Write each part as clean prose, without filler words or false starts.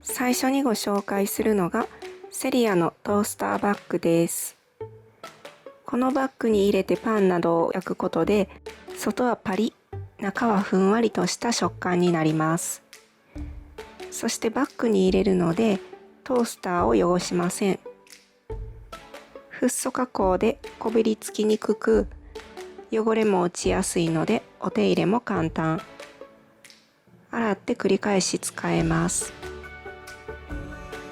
最初にご紹介するのがセリアのトースターバッグです。このバッグに入れてパンなどを焼くことで、外はパリッ、中はふんわりとした食感になります。そしてバッグに入れるのでトースターを汚しません。フッ素加工でこびりつきにくく、汚れも落ちやすいのでお手入れも簡単。洗って繰り返し使えます。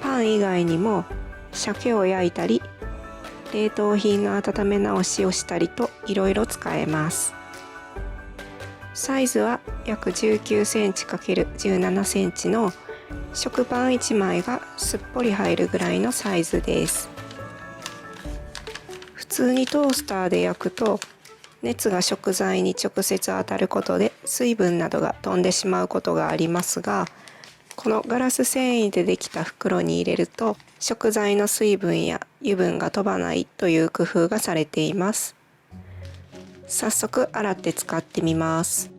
パン以外にも鮭を焼いたり、冷凍品の温め直しをしたりといろいろ使えます。サイズは約19センチ ×17 センチの食パン1枚がすっぽり入るぐらいのサイズです。普通にトースターで焼くと熱が食材に直接当たることで水分などが飛んでしまうことがありますが、このガラス繊維でできた袋に入れると食材の水分や油分が飛ばないという工夫がされています。早速洗って使ってみます。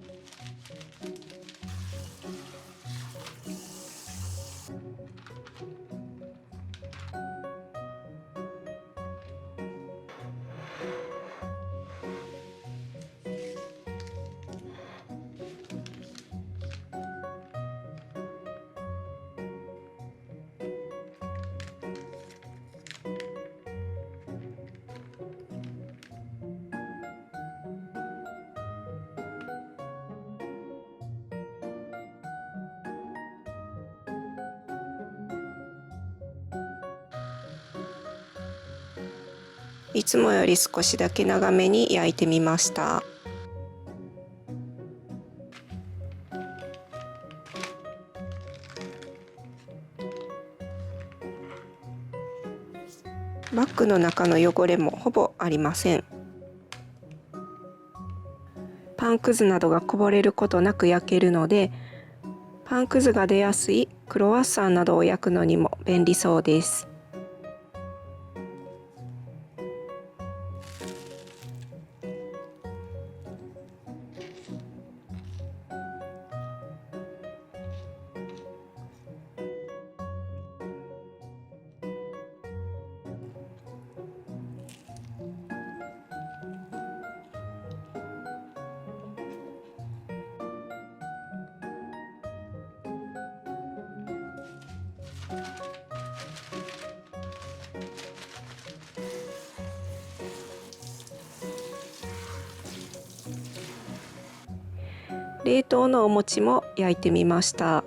いつもより少しだけ長めに焼いてみました。バッグの中の汚れもほぼありません。パンくずなどがこぼれることなく焼けるので、パンくずが出やすいクロワッサンなどを焼くのにも便利そうです。冷凍のお餅も焼いてみました。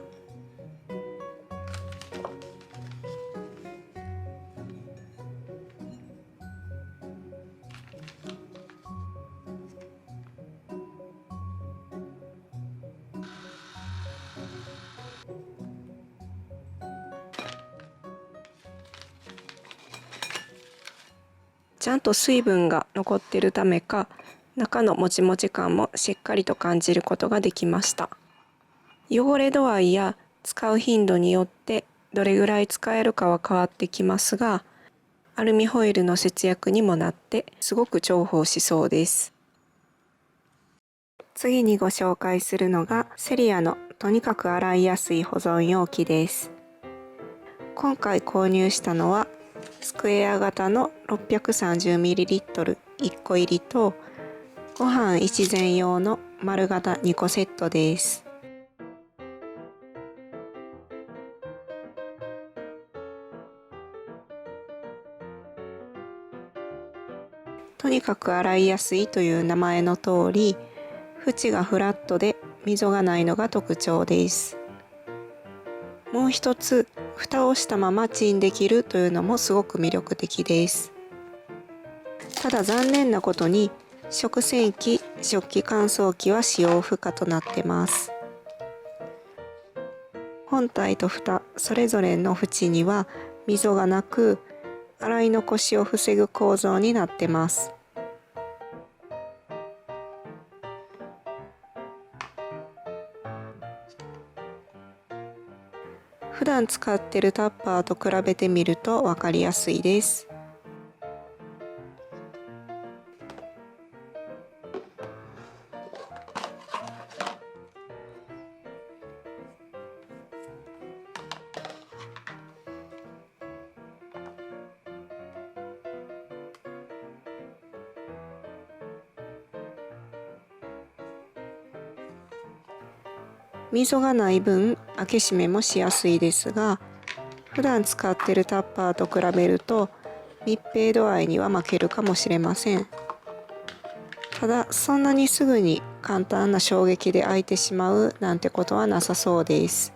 ちゃんと水分が残っているためか、中のもちもち感もしっかりと感じることができました。汚れ度合いや使う頻度によってどれぐらい使えるかは変わってきますが、アルミホイルの節約にもなってすごく重宝しそうです。次にご紹介するのがセリアのとにかく洗いやすい保存容器です。今回購入したのはスクエア型の 630ml 1個入りとご飯一膳用の丸型2個セットです。とにかく洗いやすいという名前の通り、縁がフラットで溝がないのが特徴です。もう一つ、蓋をしたままチンできるというのもすごく魅力的です。ただ残念なことに、食洗機、食器乾燥機は使用不可となってます。本体と蓋それぞれの縁には溝がなく、洗い残しを防ぐ構造になってます。普段使っているタッパーと比べてみると分かりやすいです。溝がない分開け閉めもしやすいですが、普段使っているタッパーと比べると密閉度合いには負けるかもしれません。ただそんなにすぐに簡単な衝撃で開いてしまうなんてことはなさそうです。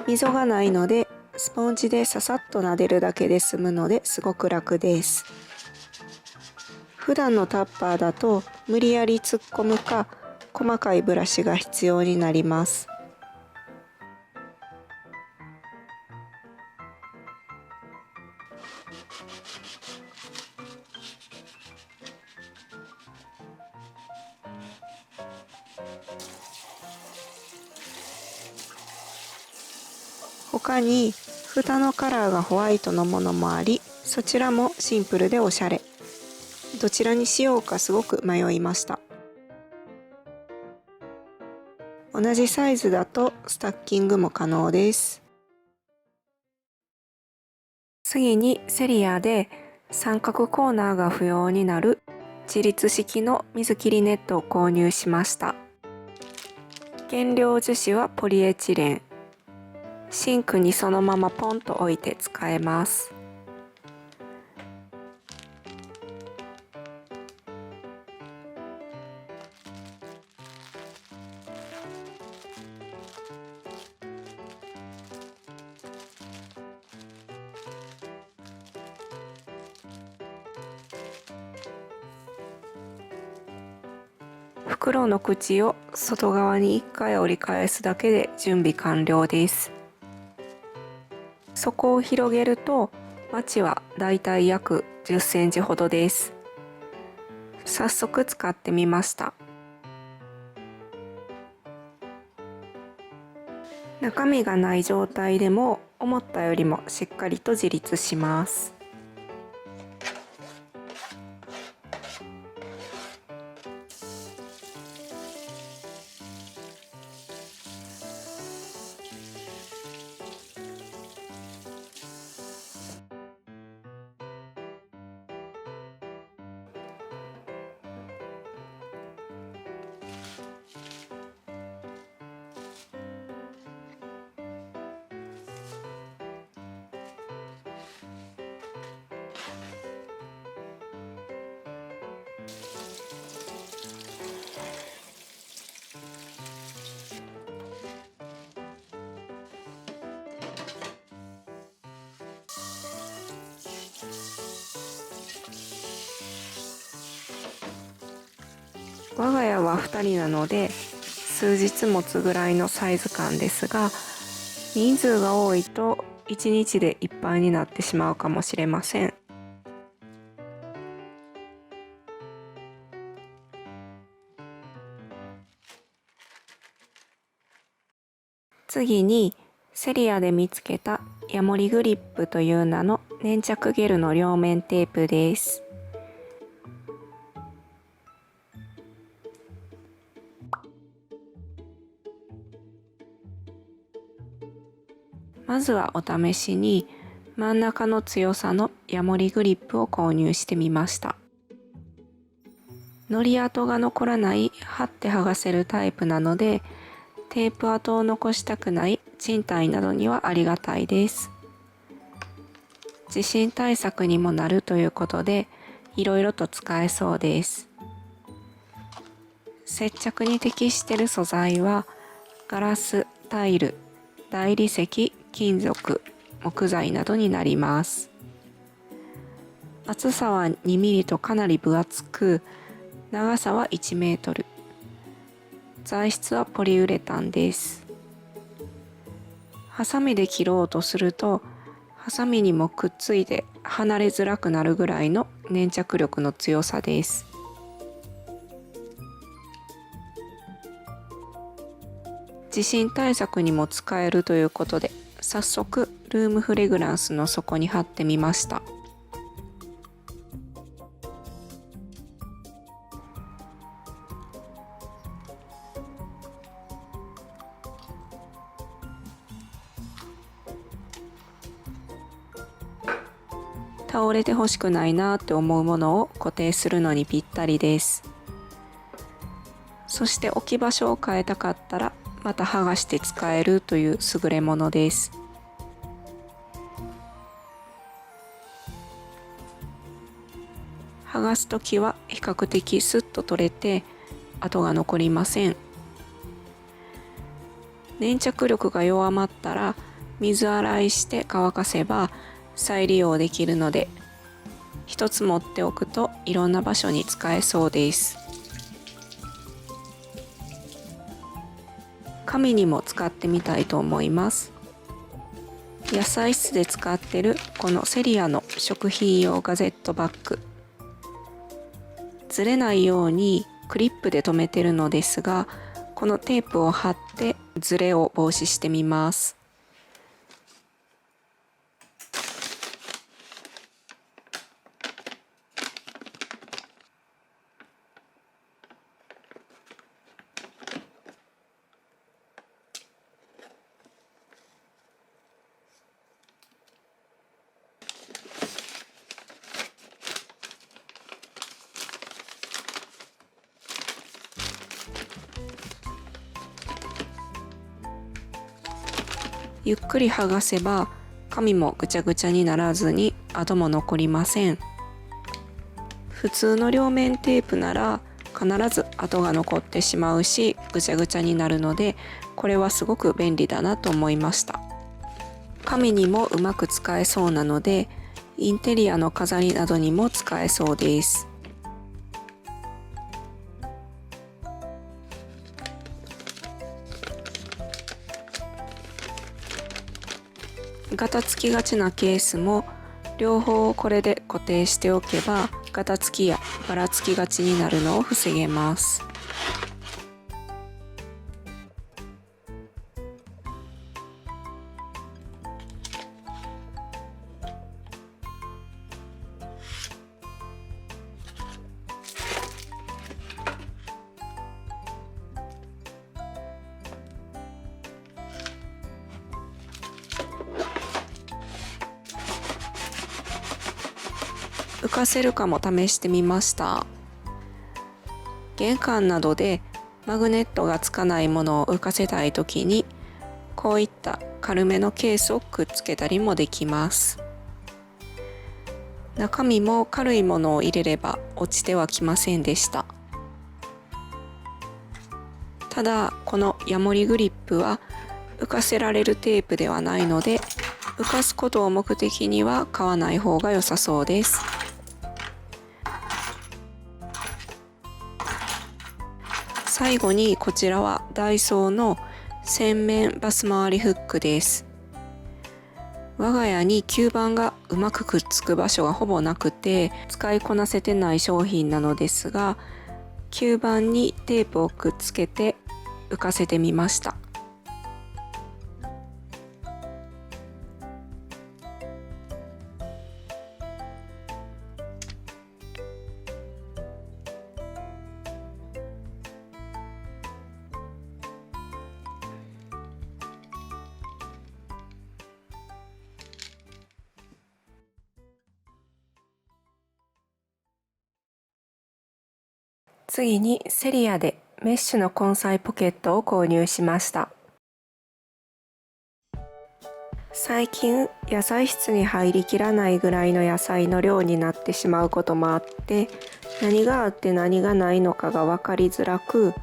溝がないのでスポンジでささっと撫でるだけで済むのですごく楽です。普段のタッパーだと無理やり突っ込むか細かいブラシが必要になります。他に蓋のカラーがホワイトのものもあり、そちらもシンプルでおしゃれ。どちらにしようかすごく迷いました。同じサイズだとスタッキングも可能です。次にセリアで三角コーナーが不要になる自立式の水切りネットを購入しました。原料樹脂はポリエチレン。シンクにそのままポンと置いて使えます。袋の口を外側に1回折り返すだけで準備完了です。底を広げるとマチはだいたい約10センチほどです。早速使ってみました。中身がない状態でも思ったよりもしっかりと自立します。我が家は2人なので数日持つぐらいのサイズ感ですが、人数が多いと1日でいっぱいになってしまうかもしれません。次にセリアで見つけたヤモリグリップという名の粘着ゲルの両面テープです。まずはお試しに真ん中の強さのヤモリグリップを購入してみました。のり跡が残らない貼って剥がせるタイプなので、テープ跡を残したくない賃貸などにはありがたいです。地震対策にもなるということで、いろいろと使えそうです。接着に適している素材はガラス、タイル、大理石、金属、木材などになります。厚さは2ミリとかなり分厚く、長さは1メートル。材質はポリウレタンです。ハサミで切ろうとすると、ハサミにもくっついて離れづらくなるぐらいの粘着力の強さです。地震対策にも使えるということで、早速ルームフレグランスの底に貼ってみました。倒れてほしくないなって思うものを固定するのにぴったりです。そして置き場所を変えたかったらまた剥がして使えるという優れものです。剥がすときは比較的スッと取れて跡が残りません。粘着力が弱まったら水洗いして乾かせば再利用できるので、一つ持っておくといろんな場所に使えそうです。紙にも使ってみたいと思います。野菜室で使ってるこのセリアの食品用ガゼットバッグ、ずれないようにクリップで留めてるのですが、このテープを貼ってずれを防止してみます。ゆっくり剥がせば紙もぐちゃぐちゃにならずに跡も残りません。普通の両面テープなら必ず跡が残ってしまうしぐちゃぐちゃになるので、これはすごく便利だなと思いました。紙にもうまく使えそうなのでインテリアの飾りなどにも使えそうです。ガタつきがちなケースも両方これで固定しておけばガタつきやばらつきがちになるのを防げます。浮かせるかも試してみました。玄関などでマグネットがつかないものを浮かせたいときにこういった軽めのケースをくっつけたりもできます。中身も軽いものを入れれば落ちてはきませんでした。ただこのヤモリグリップは浮かせられるテープではないので、浮かすことを目的には買わない方が良さそうです。最後にこちらはダイソーの洗面バス回りフックです。我が家に吸盤がうまくくっつく場所がほぼなくて使いこなせてない商品なのですが、吸盤にテープをくっつけて浮かせてみました。次にセリアでメッシュの根菜ポケットを購入しました。最近野菜室に入りきらないぐらいの野菜の量になってしまうこともあって、何があって何がないのかが分かりづらく、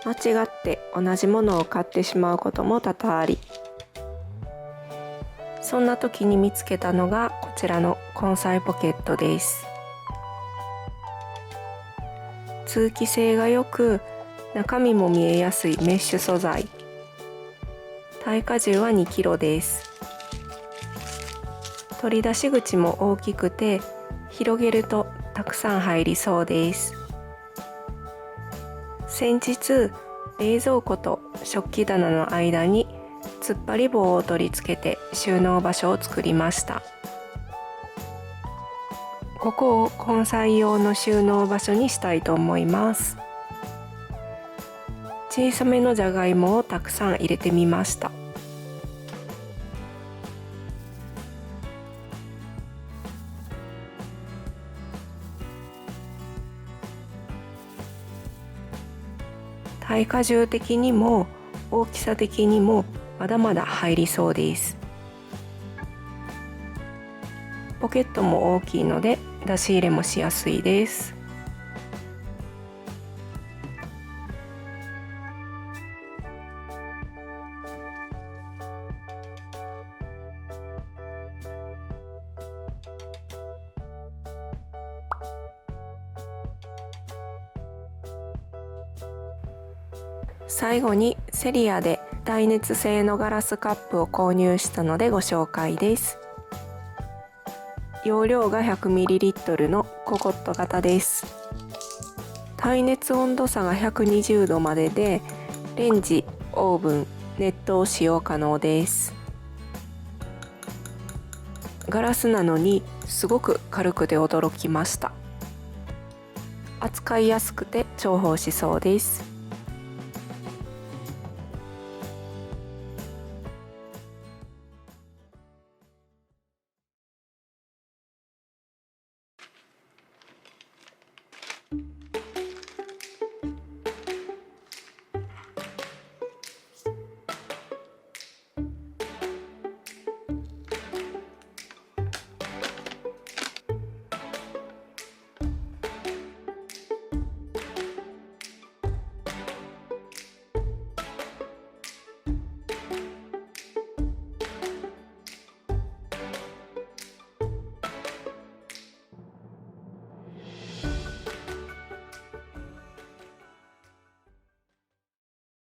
間違って同じものを買ってしまうことも多々あり、そんな時に見つけたのがこちらの根菜ポケットです。通気性が良く中身も見えやすいメッシュ素材。耐荷重は2キロです。取り出し口も大きくて広げるとたくさん入りそうです。先日冷蔵庫と食器棚の間に突っ張り棒を取り付けて収納場所を作りました。ここを根菜用の収納場所にしたいと思います。小さめのじゃがいもをたくさん入れてみました。耐荷重的にも大きさ的にもまだまだ入りそうです。ポケットも大きいので出し入れもしやすいです。最後にセリアで耐熱性のガラスカップを購入したのでご紹介です。容量が 100ml のココット型です。耐熱温度差が120度までで、レンジ、オーブン、熱湯使用可能です。ガラスなのにすごく軽くて驚きました。扱いやすくて重宝しそうです。